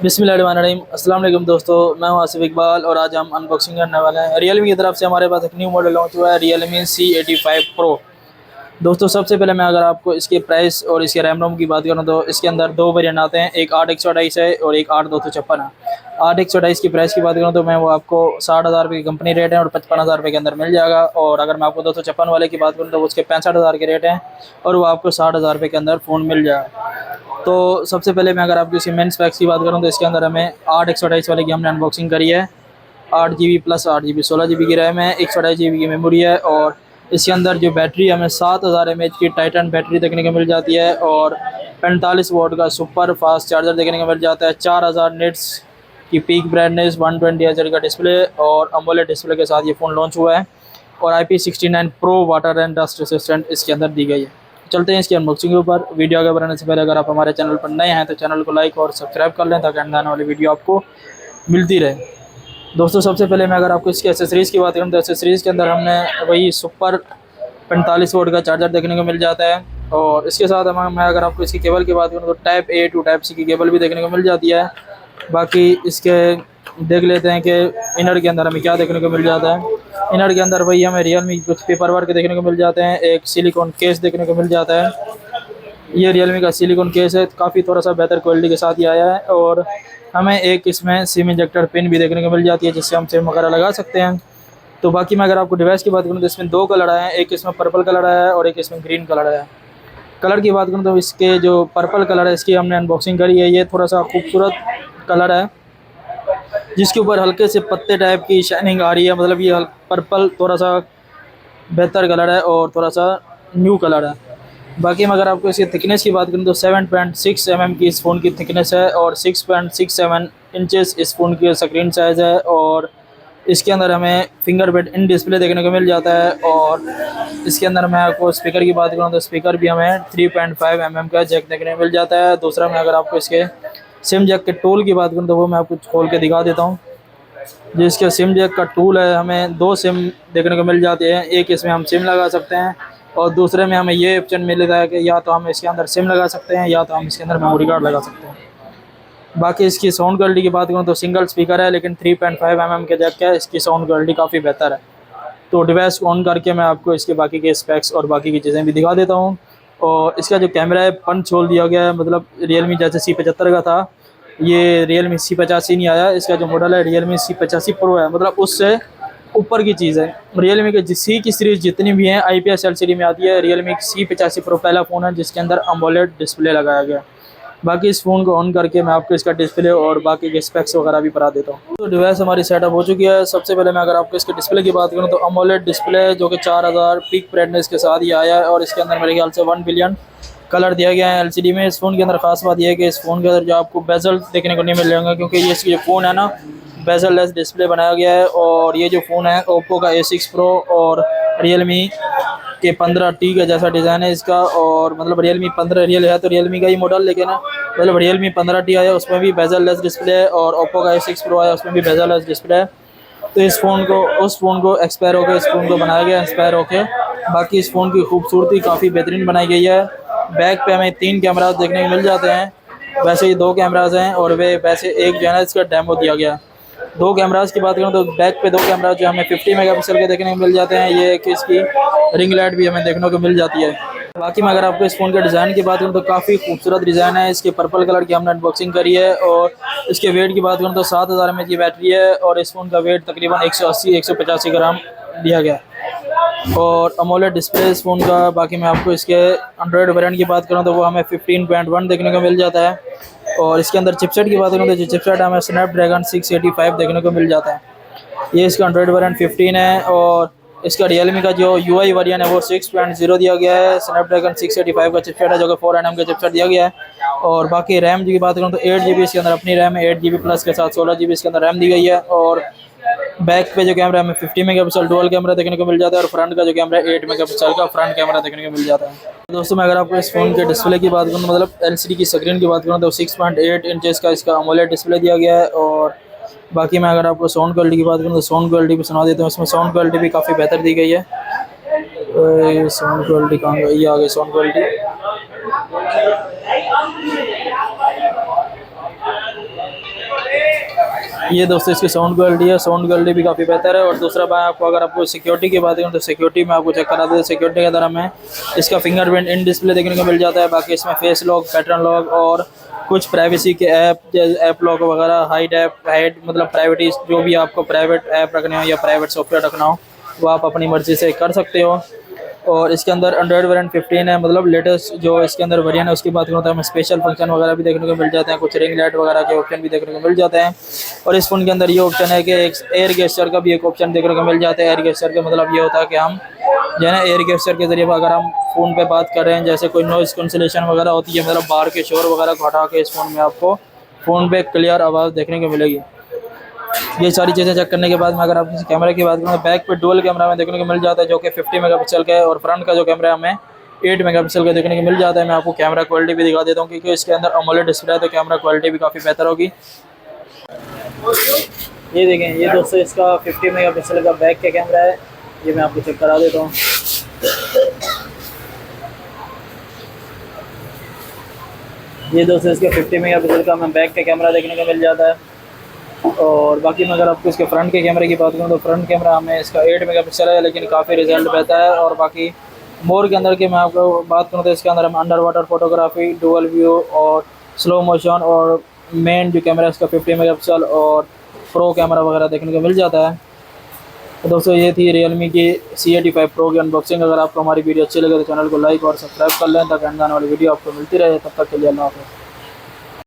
बिस्मिल्लाहिर्रहमानिर्रहीम। अस्सलाम वालेकुम दोस्तों, मैं हूं आसिफ इकबाल और आज हम अनबॉक्सिंग करने वाले हैं। रियलमी की तरफ से हमारे पास एक न्यू मॉडल लॉन्च हुआ है, रियलमी C85 प्रो। दोस्तों सबसे पहले मैं अगर आपको इसके प्राइस और इसके रैम रोम की बात करूं तो इसके अंदर दो वेरिएंट आते हैं, एक 8/128 है और एक 8/256 है। 8/128 की प्राइस की बात करूं तो मैं वो आपको 60,000 रुपये की कंपनी रेट है और 55,000 रुपये के अंदर मिल जाएगा। और अगर मैं आपको 256 वाले की बात करूँ तो उसके 65,000 के रेट हैं और वो आपको 60,000 रुपये के अंदर फ़ोन मिल जाएगा। तो सबसे पहले मैं अगर आपकी इसकी मेन स्पेक्स की बात करूँ तो इसके अंदर हमें 8/128 वाले की हमने अनबॉक्सिंग करी है। 8 GB प्लस 8 GB 16 GB की रैम है, 128 GB की मेमोरी है और इसके अंदर जो बैटरी हमें 7000 mAh की टाइटन बैटरी देखने को मिल जाती है और 45 वोट का सुपर फास्ट चार्जर देखने को मिल जाता है। 4000 निट्स की पीक ब्राइटनेस, 120 Hz का डिस्प्ले और अमोलेड डिस्प्ले के साथ ये फ़ोन लॉन्च हुआ है और IP69 pro water and dust resistant इसके अंदर दी गई है। चलते हैं इसकी अनबॉक्सिंग के ऊपर। वीडियो आगे बढ़ने से पहले अगर आप हमारे चैनल पर नए हैं तो चैनल को लाइक और सब्सक्राइब कर लें ताकि आने वाली वीडियो आपको मिलती रहे। दोस्तों सबसे पहले मैं अगर आपको इसकी एसेसरीज़ की बात करूँ तो एसेसरीज़ के अंदर हमने वही सुपर 45 वोट का चार्जर देखने को मिल जाता है और इसके साथ मैं अगर आपको इसकी केबल की बात करूँ तो type A to type C की केबल भी देखने को मिल जाती है। बाकी इसके देख लेते हैं कि इनर के अंदर हमें क्या देखने को मिल जाता है। इनर के अंदर वही हमें रियलमी कुछ पेपर वर्क देखने को मिल जाते हैं, एक सिलिकॉन केस देखने को मिल जाता है। ये रियलमी का सिलिकॉन केस है, काफ़ी थोड़ा सा बेहतर क्वालिटी के साथ ही आया है और हमें एक इसमें सिम इंजेक्टर पिन भी देखने को मिल जाती है जिससे हम सिम वगैरह लगा सकते हैं। तो बाकी मैं अगर आपको डिवाइस की बात करूँ तो इसमें दो कलर आए हैं, एक इसमें पर्पल कलर आया है और एक इसमें ग्रीन कलर आया है। कलर की बात करूँ तो इसके जो पर्पल कलर है इसकी हमने अनबॉक्सिंग करी है। ये थोड़ा सा खूबसूरत कलर है जिसके ऊपर हल्के से पत्ते टाइप की शाइनिंग आ रही है, मतलब ये पर्पल थोड़ा सा बेहतर कलर है और थोड़ा सा न्यू कलर है। बाकी मैं अगर आपको इसकी थिकनेस की बात करूँ तो 7.6 mm की इस फ़ोन की थिकनेस है और 6.67 इंचेस इस फ़ोन की स्क्रीन साइज़ है और इसके अंदर हमें फिंगरप्रिंट इन डिस्प्ले देखने को मिल जाता है। और इसके अंदर मैं आपको स्पीकर की बात करूँ तो स्पीकर भी हमें 3.5 mm का जैक देखने को मिल जाता है। दूसरा मैं अगर आपको इसके सिम जैक के टूल की बात करूँ तो वो मैं आपको खोल के दिखा देता हूँ। जो इसके सिम जैक का टूल है हमें दो सिम देखने को मिल जाते हैं, एक इसमें हम सिम लगा सकते हैं और दूसरे में हमें ये ऑप्शन मिलता है कि या तो हम इसके अंदर सिम लगा सकते हैं या तो हम इसके अंदर मेमोरी कार्ड लगा सकते हैं। बाकी इसकी साउंड क्वालिटी की बात करूँ तो सिंगल स्पीकर है लेकिन 3.5 mm के जैक है, इसकी साउंड क्वालिटी काफ़ी बेहतर है। तो डिवाइस को ऑन करके मैं आपको इसके बाकी के स्पेक्स और बाकी की चीज़ें भी दिखा देता हूँ। और इसका जो कैमरा है पंच होल दिया गया है, मतलब रियलमी जैसे C75 का था ये रियलमी C85 नहीं आया। इसका जो मॉडल है रियलमी C85 प्रो है, मतलब उससे ऊपर की चीज़ है। रियलमी के C की सीरीज़ जितनी भी हैं IPS LCD में आती है। रियलमी C85 प्रो पहला फ़ोन है जिसके अंदर अमोलेड डिस्प्ले लगाया गया। बाकी इस फ़ोन को ऑन करके मैं आपको इसका डिस्प्ले और बाकी के स्पेक्स वगैरह भी बता देता हूँ। तो डिवाइस हमारी सेटअप हो चुकी है। सबसे पहले मैं अगर आपको इसके डिस्प्ले की बात करूँ तो अमोलेड डिस्प्ले जो कि 4000 पीक ब्राइटनेस के साथ ही आया है और इसके अंदर मेरे ख्याल से 1 बिलियन कलर दिया गया है LCD में। इस फ़ोन के अंदर ख़ास बात यह है कि इस फ़ोन के अंदर जो आपको बेजल देखने को नहीं मिल जाएंगे क्योंकि ये इसकी जो फ़ोन है ना बेजल लेस डिस्प्ले बनाया गया है। और ये जो फ़ोन है ओप्पो का A6 प्रो और रियलमी के 15T का जैसा डिज़ाइन है इसका। और मतलब रियलमी 15 रियल है तो रियलमी का ही मॉडल, लेकिन मतलब रियलमी 15T आया उसमें भी बेजल लेस डिस्प्ले है और ओप्पो का A6 प्रो आया उसमें भी बेजल लेस डिस्प्ले है। तो इस फ़ोन को उस फ़ोन को एक्सपायर होकर इस फ़ोन को बनाया गया एक्सपायर होकर। बाकी इस फ़ोन की खूबसूरती काफ़ी बेहतरीन बनाई गई है। बैक पे हमें 3 कैमरास देखने को मिल जाते हैं, वैसे ही 2 कैमरास हैं और वे वैसे एक जो है ना इसका डेमो दिया गया। 2 कैमरास की बात करूँ तो बैक पे 2 कैमरास जो हमें 50 मेगापिक्सल के देखने को मिल जाते हैं। ये कि इसकी रिंग लाइट भी हमें देखने को मिल जाती है। बाकी मैं अगर आपको इस फ़ोन के डिज़ाइन की बात करूँ तो काफ़ी खूबसूरत डिज़ाइन है। इसके पर्पल कलर की हमने अनबॉक्सिंग करी है और इसके वेट की बात करूँ तो 7000 mAh की बैटरी है और इस फ़ोन का वेट तकरीबन 180-185 ग्राम दिया गया और अमोलेड डिस्प्ले इस फ़ोन का। बाकी मैं आपको इसके एंड्रॉयड वेरिएंट की बात करूँ तो वो हमें 15.1 देखने को मिल जाता है। और इसके अंदर चिपसेट की बात करूँ तो जो चिपसेट हमें स्नैपड्रैगन 685 देखने को मिल जाता है। ये इसका एंड्रॉयड वेरिएंट 15 है और इसका रियलमी का जो UI वेरिएंट है वो 6.0 दिया गया है। स्नैपड्रैगन 685 का चिपसेट है जो कि 4 nm का चिपसेट दिया गया है। और बाकी रैम की बात करूँ तो 8 GB इसके अंदर अपनी रैम है, 8 GB प्लस के साथ 16 GB इसके अंदर रैम दी गई है। और बैक पे जो कैमरा हमें 50 मेगापिक्सल डुअल कैमरा देखने को मिल जाता है और फ्रंट का जो कैमरा है 8 मेगापिक्सल का फ्रंट कैमरा देखने को मिल जाता है। दोस्तों मैं अगर आपको इस फ़ोन के डिस्प्ले की बात करूँ मतलब LCD की स्क्रीन की बात करूँ तो 6.8 इंचेस का इसका अमोलेड डिस्प्ले दिया गया है। और बाकी मैं अगर आपको साउंड क्वालिटी की बात करूँ तो साउंड क्वालिटी भी सुना देता हूँ। इसमें साउंड क्वालिटी भी काफ़ी बेहतर दी गई है। साउंड क्वालिटी कहाँ गई, ये आ गई साउंड क्वालिटी। ये दोस्तों इसकी साउंड क्वालिटी है, साउंड क्वालिटी भी काफ़ी बेहतर है। और दूसरा बात आपको, अगर आपको सिक्योरिटी की बात करूँ तो सिक्योरिटी में आपको चेक करा दें। सिक्योरिटी के अंदर हमें इसका फिंगरप्रिंट इन डिस्प्ले देखने को मिल जाता है। बाकी इसमें फेस लॉक, पैटर्न लॉक और कुछ प्राइवेसी के ऐप लॉक वगैरह, हाइड मतलब प्राइवेटी, जो भी आपको प्राइवेट ऐप रखने हो या प्राइवेट सॉफ्टवेयर रखना हो वो आप अपनी मर्ज़ी से कर सकते हो। और इसके अंदर एंड्रॉयड वेरिएंट 15 है, मतलब लेटेस्ट जो इसके अंदर वेरिएंट है उसकी बात करूँ तो हमें स्पेशल फंक्शन वगैरह भी देखने को मिल जाते हैं, कुछ रिंग लाइट वगैरह के ऑप्शन भी देखने को मिल जाते हैं। और इस फ़ोन के अंदर ये ऑप्शन है कि एक एयर गेस्चर का भी एक ऑप्शन देखने को मिल जाता है। एयर गेस्चर का मतलब ये होता है कि हम जो है ना एयर गेस्चर के ज़रिए अगर हम फ़ोन पे बात कर रहे हैं, जैसे कोई नॉइज़ कैंसिलेशन वगैरह होती है, मतलब बाहर के शोर वगैरह को हटा के इस फ़ोन में आपको फ़ोन पे क्लियर आवाज़ देखने को मिलेगी। ये सारी चीज़ें चेक करने के बाद में अगर आप किसी कैमरे की बात करें तो बैक पे डुअल कैमरा में देखने को मिल जाता है, जो कि 50 मेगापिक्सल का है। और फ्रंट का जो कैमरा है हमें 8 मेगापिक्सल का देखने को मिल जाता है। मैं आपको कैमरा क्वालिटी भी दिखा देता हूँ, क्योंकि इसके अंदर अमोलेड डिस्प्ले है तो कैमरा क्वालिटी भी काफ़ी बेहतर होगी। ये देखें, ये दोस्तों इसका 50 मेगापिक्सल का बैक का कैमरा है। ये मैं आपको चेक करा देता हूँ। ये दोस्तों इसका 50 मेगापिक्सल का हमें बैक का कैमरा देखने को मिल जाता है। और बाकी मैं अगर आपको इसके फ्रंट के कैमरे की बात करूँ तो फ्रंट कैमरा हमें इसका 8 मेगापिक्सल है, लेकिन काफ़ी रिजल्ट बेहतर है। और बाकी मोर के अंदर की मैं आपको बात करूँ तो इसके अंदर हम under water photography, dual view और स्लो मोशन, और मेन जो कैमरा है इसका 50 मेगापिक्सल और प्रो कैमरा वगैरह देखने को मिल जाता है। तो दोस्तों ये थी Realme की C85 Pro की अनबॉक्सिंग। अगर आपको हमारी वीडियो अच्छी लगे तो चैनल को लाइक और सब्सक्राइब कर लें, ताकि आने वाली वीडियो आपको मिलती रहे। तब तक के लिए अल्लाह हाफ़िज़।